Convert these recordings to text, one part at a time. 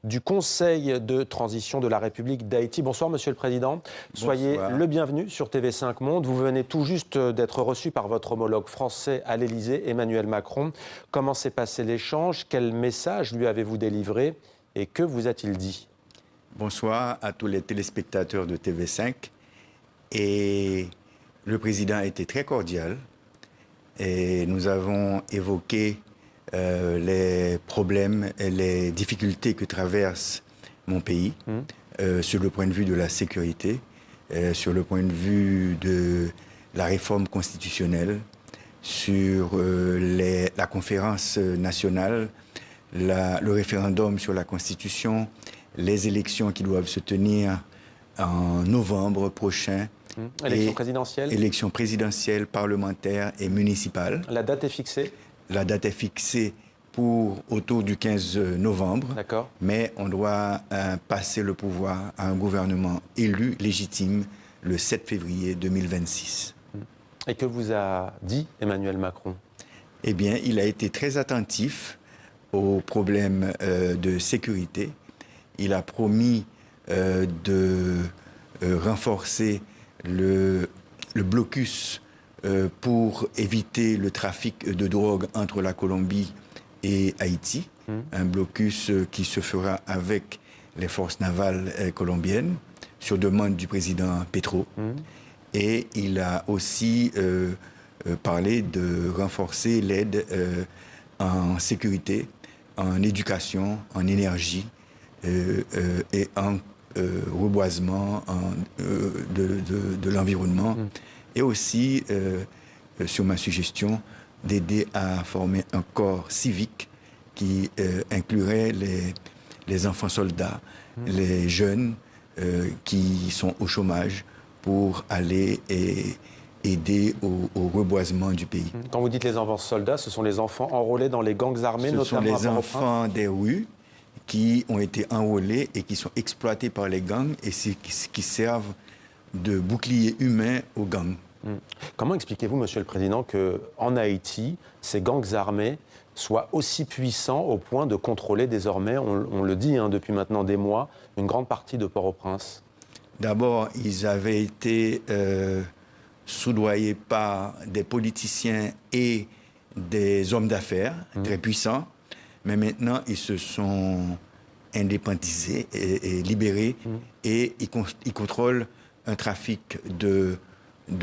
du Conseil de transition de la République d'Haïti. Bonsoir, Monsieur le Président. Soyez le bienvenu sur TV5 Monde. Vous venez tout juste d'être reçu par votre homologue français à l'Élysée, Emmanuel Macron. Comment s'est passé l'échange? Quel message lui avez-vous délivré? Et que vous a-t-il dit? Bonsoir à tous les téléspectateurs de TV5. Et le président a été très cordial. Et nous avons évoqué les problèmes et les difficultés que traverse mon pays sur le point de vue de la sécurité, sur le point de vue de la réforme constitutionnelle, sur la conférence nationale, le référendum sur la Constitution, les élections qui doivent se tenir en novembre prochain. Élection présidentielle? Élection présidentielle, parlementaire et municipale. La date est fixée? La date est fixée pour autour du 15 novembre. D'accord. Mais on doit passer le pouvoir à un gouvernement élu, légitime, le 7 février 2026. Et que vous a dit Emmanuel Macron? Eh bien, il a été très attentif aux problèmes de sécurité. Il a promis de renforcer le blocus pour éviter le trafic de drogue entre la Colombie et Haïti. Un blocus qui se fera avec les forces navales colombiennes sur demande du président Petro. Et il a aussi parlé de renforcer l'aide en sécurité, en éducation, en énergie et en reboisement de l'environnement et aussi, sur ma suggestion, d'aider à former un corps civique qui inclurait les enfants soldats, les jeunes qui sont au chômage pour aller et aider au reboisement du pays. Quand vous dites les enfants soldats, ce sont les enfants enrôlés dans les gangs armés, notamment à Port-au-Prince? Ce sont les enfants des rues qui ont été enrôlés et qui sont exploités par les gangs et qui servent de bouclier humain aux gangs. Comment expliquez-vous, Monsieur le Président, qu'en Haïti, ces gangs armés soient aussi puissants au point de contrôler désormais, on le dit depuis maintenant des mois, une grande partie de Port-au-Prince? D'abord, ils avaient été soudoyés par des politiciens et des hommes d'affaires très puissants. Mais maintenant, ils se sont indépendisés et libérés et ils contrôlent un trafic de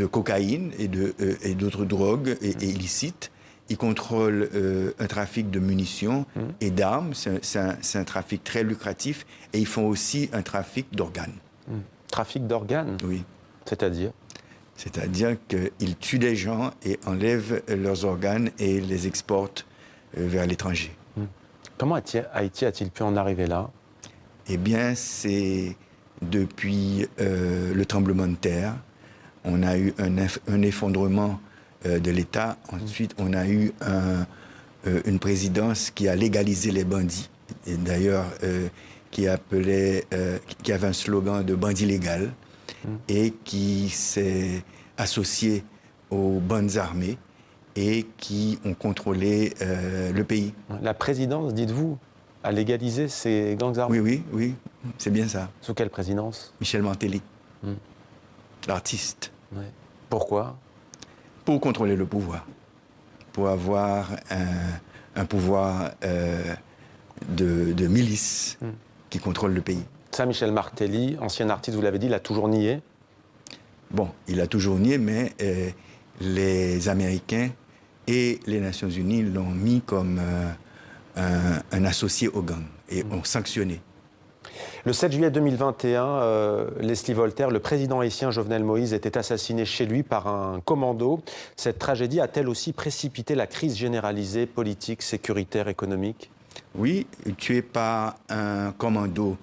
cocaïne et d'autres drogues et illicites. Ils contrôlent un trafic de munitions et d'armes. C'est un trafic très lucratif. Et ils font aussi un trafic d'organes. Trafic d'organes? Oui. C'est-à-dire? C'est-à-dire qu'ils tuent des gens et enlèvent leurs organes et les exportent vers l'étranger. Comment Haïti a-t-il pu en arriver là? Eh bien, c'est depuis le tremblement de terre. On a eu un effondrement de l'État. Ensuite, on a eu une présidence qui a légalisé les bandits. Et d'ailleurs, qui avait un slogan de bandit légal et qui s'est associé aux bandes armées et qui ont contrôlé le pays. La présidence, dites-vous, a légalisé ces gangs armés? Oui, c'est bien ça. Sous quelle présidence? Michel Martelly, l'artiste. Ouais. Pourquoi? Pour contrôler le pouvoir, pour avoir un pouvoir de milice qui contrôle le pays. Ça, Michel Martelly, ancien artiste, vous l'avez dit, il a toujours nié? Bon, il a toujours nié, mais les Américains et les Nations Unies l'ont mis comme un associé au gang et ont sanctionné. Le 7 juillet 2021, Leslie Voltaire, le président haïtien Jovenel Moïse, était assassiné chez lui par un commando. Cette tragédie a-t-elle aussi précipité la crise généralisée, politique, sécuritaire, économique? Oui, tué par un commando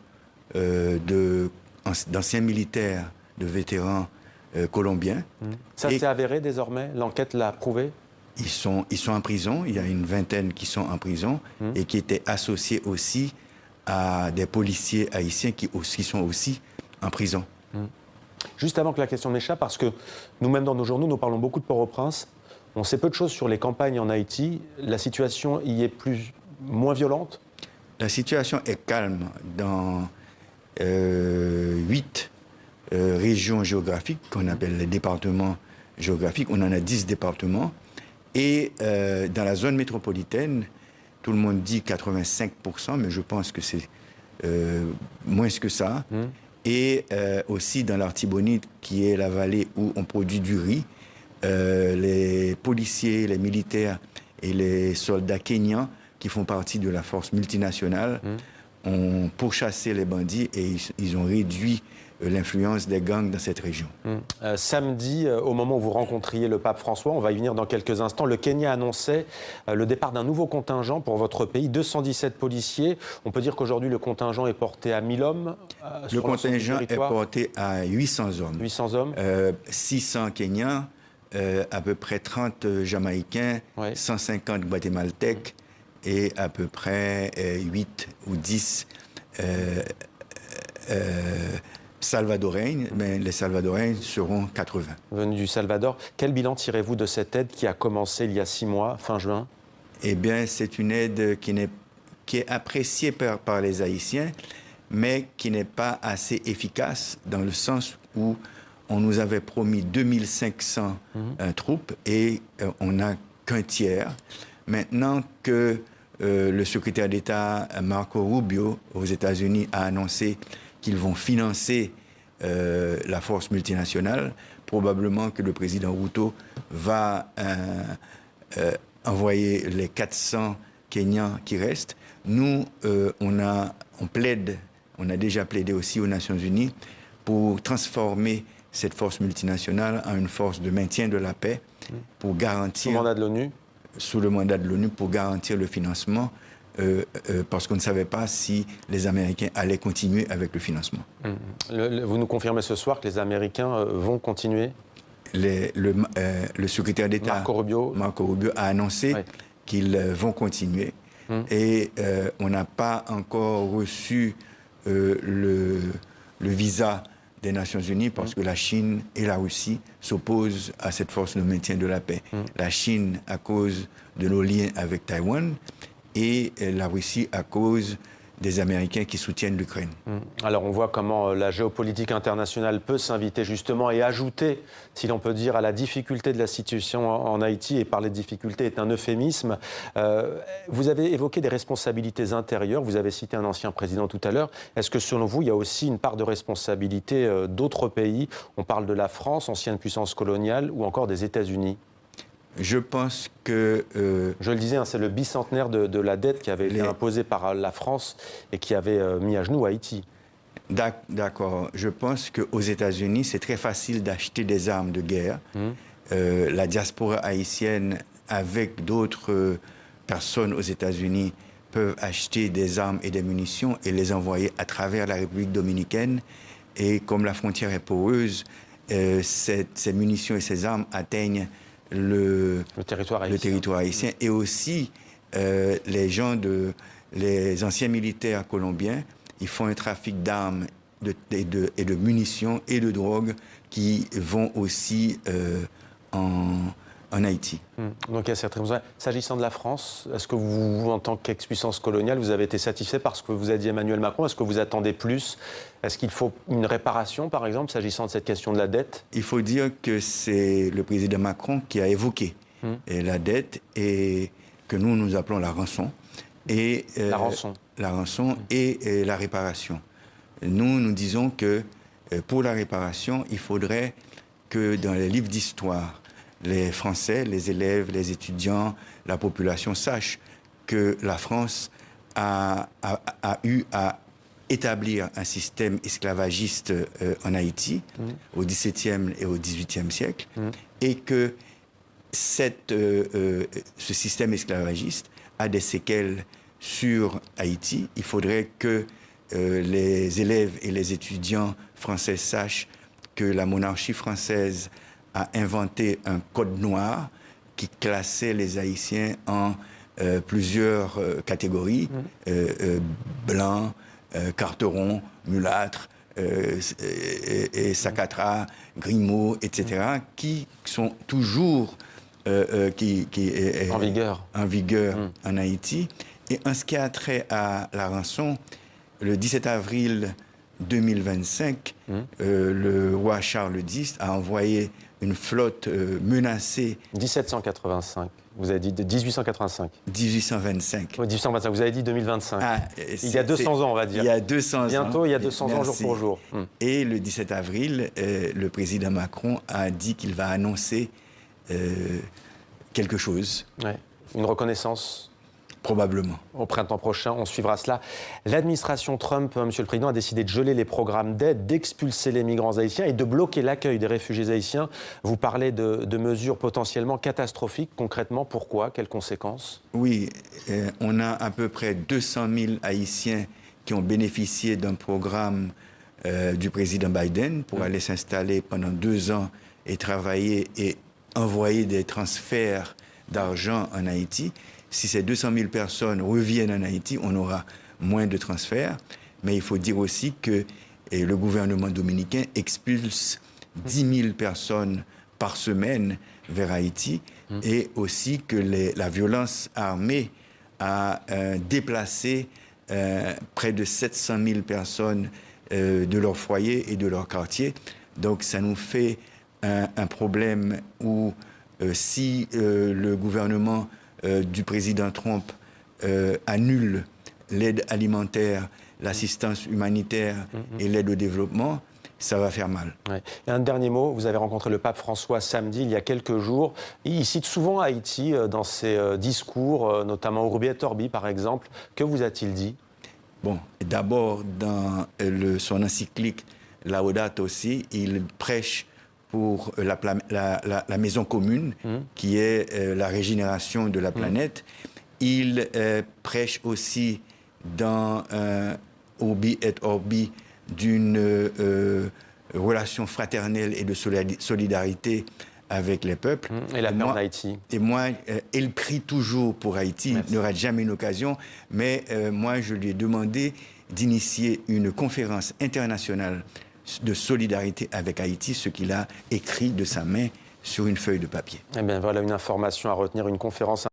d'anciens militaires, de vétérans colombiens. Ça s'est avéré désormais? L'enquête l'a prouvé? Ils sont en prison, il y a une vingtaine qui sont en prison et qui étaient associés aussi à des policiers haïtiens qui sont aussi en prison. Juste avant que la question n'échappe, parce que nous-mêmes dans nos journaux, nous parlons beaucoup de Port-au-Prince, on sait peu de choses sur les campagnes en Haïti. La situation y est moins violente? La situation est calme dans 8 régions géographiques qu'on appelle les départements géographiques. On en a 10 départements. Et dans la zone métropolitaine, tout le monde dit 85%, mais je pense que c'est moins que ça. Et aussi dans l'Artibonite, qui est la vallée où on produit du riz, les policiers, les militaires et les soldats kenyans qui font partie de la force multinationale ont pourchassé les bandits et ils ont réduit l'influence des gangs dans cette région. Samedi, au moment où vous rencontriez le pape François, on va y venir dans quelques instants, le Kenya annonçait le départ d'un nouveau contingent pour votre pays, 217 policiers. On peut dire qu'aujourd'hui, le contingent est porté à 1000 hommes. Le contingent est porté à 800 hommes. 800 hommes. 600 Kenyans, à peu près 30 Jamaïcains, 150 Guatémaltèques et à peu près 8 ou 10 Salvadoriens, mais les Salvadoriens seront 80. Venus du Salvador, quel bilan tirez-vous de cette aide qui a commencé il y a 6 mois, fin juin? Eh bien, c'est une aide qui est appréciée par les Haïtiens, mais qui n'est pas assez efficace dans le sens où on nous avait promis 2500 troupes et on n'a qu'un tiers. Maintenant que le secrétaire d'État Marco Rubio aux États-Unis a annoncé qu'ils vont financer la force multinationale, probablement que le président Ruto va envoyer les 400 Kenyans qui restent. Nous, on a déjà plaidé aussi aux Nations Unies pour transformer cette force multinationale en une force de maintien de la paix, pour garantir... Sous le mandat de l'ONU? Sous le mandat de l'ONU, pour garantir le financement, parce qu'on ne savait pas si les Américains allaient continuer avec le financement. Vous nous confirmez ce soir que les Américains vont continuer? Le secrétaire d'État Marco Rubio a annoncé qu'ils vont continuer. Et on n'a pas encore reçu le visa des Nations Unies parce que la Chine et la Russie s'opposent à cette force de maintien de la paix. La Chine à cause de nos liens avec Taïwan et la Russie à cause des Américains qui soutiennent l'Ukraine. Alors on voit comment la géopolitique internationale peut s'inviter justement et ajouter, si l'on peut dire, à la difficulté de la situation en Haïti, et parler de difficulté est un euphémisme. Vous avez évoqué des responsabilités intérieures, vous avez cité un ancien président tout à l'heure. Est-ce que selon vous, il y a aussi une part de responsabilité d'autres pays? On parle de la France, ancienne puissance coloniale, ou encore des États-Unis? Je pense que... Je le disais, c'est le bicentenaire de la dette qui avait été imposée par la France et qui avait mis à genoux Haïti. D'accord. Je pense qu'aux États-Unis, c'est très facile d'acheter des armes de guerre. La diaspora haïtienne, avec d'autres personnes aux États-Unis, peuvent acheter des armes et des munitions et les envoyer à travers la République dominicaine. Et comme la frontière est poreuse, ces munitions et ces armes atteignent le territoire haïtien et aussi les anciens militaires colombiens, ils font un trafic d'armes et de munitions et de drogue qui vont aussi en Haïti. Donc il y a cette raison. S'agissant de la France, est-ce que vous, en tant qu'ex-puissance coloniale, vous avez été satisfait par ce que vous a dit Emmanuel Macron? Est-ce que vous attendez plus? Est-ce qu'il faut une réparation, par exemple, s'agissant de cette question de la dette? Il faut dire que c'est le président Macron qui a évoqué la dette et que nous appelons la rançon. Et, la rançon. La rançon et la réparation. Nous disons que pour la réparation, il faudrait que dans les livres d'histoire, les Français, les élèves, les étudiants, la population sachent que la France a eu à établir un système esclavagiste en Haïti au XVIIe et au XVIIIe siècle et que ce système esclavagiste a des séquelles sur Haïti. Il faudrait que les élèves et les étudiants français sachent que la monarchie française a inventé un code noir qui classait les Haïtiens en plusieurs catégories, blancs, carterons, mulâtres, et Sacatra, Grimaud, etc., qui sont toujours en vigueur en Haïti. Et en ce qui a trait à la rançon, le 17 avril 2025, le roi Charles X a envoyé une flotte menacée. 1785. Vous avez dit de 1885. 1825. Oui, 1825. Vous avez dit 2025. Ah, il y a 200 ans, on va dire. Il y a 200 ans. Bientôt, il y a 200 ans, jour Merci. pour jour. Et le 17 avril, le président Macron a dit qu'il va annoncer quelque chose. Ouais. Une reconnaissance. Probablement. Au printemps prochain, on suivra cela. L'administration Trump, Monsieur le Président, a décidé de geler les programmes d'aide, d'expulser les migrants haïtiens et de bloquer l'accueil des réfugiés haïtiens. Vous parlez de mesures potentiellement catastrophiques. Concrètement, pourquoi? Quelles conséquences? Oui, on a à peu près 200 000 Haïtiens qui ont bénéficié d'un programme du président Biden pour aller s'installer pendant 2 ans et travailler et envoyer des transferts d'argent en Haïti. Si ces 200 000 personnes reviennent en Haïti, on aura moins de transferts. Mais il faut dire aussi que le gouvernement dominicain expulse 10 000 personnes par semaine vers Haïti et aussi que la violence armée a déplacé près de 700 000 personnes de leur foyer et de leur quartier. Donc ça nous fait un problème où si le gouvernement du président Trump annule l'aide alimentaire, l'assistance humanitaire et l'aide au développement, ça va faire mal. Ouais. Et un dernier mot, vous avez rencontré le pape François samedi, il y a quelques jours. Il cite souvent Haïti dans ses discours, notamment Urbi et Orbi par exemple. Que vous a-t-il dit? Bon, d'abord, dans son encyclique Laudato Si, il prêche pour la maison commune, qui est la régénération de la planète. Il prêche aussi dans Urbi et Orbi d'une relation fraternelle et de solidarité avec les peuples. Et la paix en Haïti. Et moi, il prie toujours pour Haïti. Merci. Il n'aura jamais une occasion. Mais moi, je lui ai demandé d'initier une conférence internationale de solidarité avec Haïti, ce qu'il a écrit de sa main sur une feuille de papier. Eh bien, voilà une information à retenir, une conférence